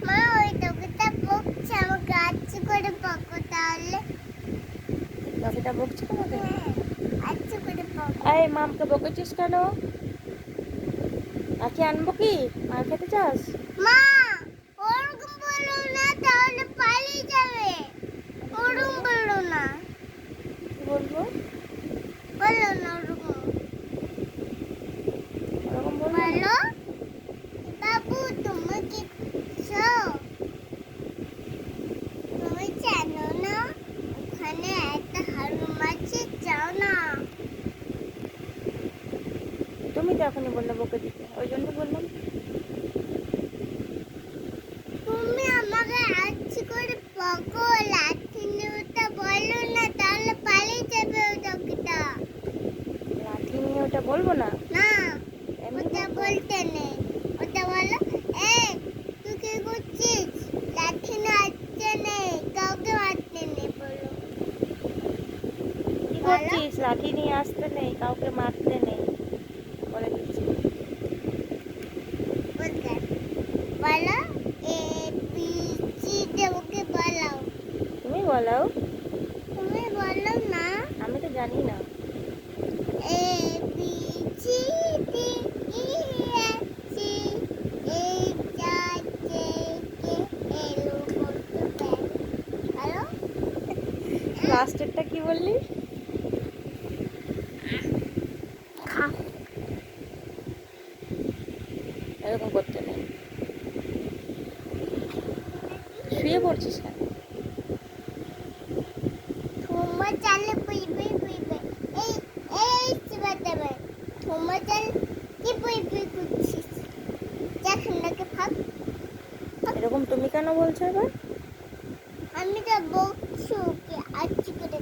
মা ওই টুকিটা বকছে আমাকে আচ্ছা করে বকো তাহলে। টকিটা বকছে তোমাকে? আচ্ছা করে বকো। এই মামকে বকেছিস কেন? আজকে আনবো কি? মার খেতে চাস? মা ওরকম বলো না তাহলে পালিয়ে যাবে। ওরকম বলো না। কি বলবো? বলো না ওরকম। ওরকম বলবো না? বলো বাবু তুমি কি করছো? তুমি জানো না ওখানে একটা হারুম আছে, যাও না। তুমি তো এখনই বললে বকে দিতে, ওই জন্য বললাম। তুমি আমাকে আচ্ছা করে বকো, লাঠি নিয়ে ওটা বলো না তাহলে পালিয়ে যাবে ওই টুকিটা। লাঠি নিয়ে ওটা বলবো না? না এমনি ওটা বলবো। বলতে নেই। ওটা বলো এই তুই কি করছিস? লাঠি মারতে নেই, কাউকে মারতে নেই বলো। কি বলো করছিস? লাঠি নিয়ে আসতে নেই, কাউকে মারতে নেই, বলে দিচ্ছি। বলতে বলো এ বি সি ডি ওকে বলো। তুমি বলাও। তুমি বলো না। আমি তো জানি না। A B C D E F C H I J K L M N O বলো। লাস্টেরটা কি বললি? এরকম করতে নেই। শুয়ে পড়ছিস কেন? তোমার চালে পুইবে পুইবে এই এই চিবাতে তোমার চাল কি পুইবে করছিস? যখন নাকি ভাগ এরকম তুমি কেন বলছো এবার? আমি তো বকছি ওকে আচ্ছা করে।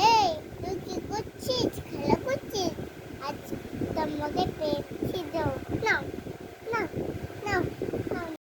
এই তুই কি করছিস? খেলা করছিস? আজ তোমাকে পেয়েছি দাও না।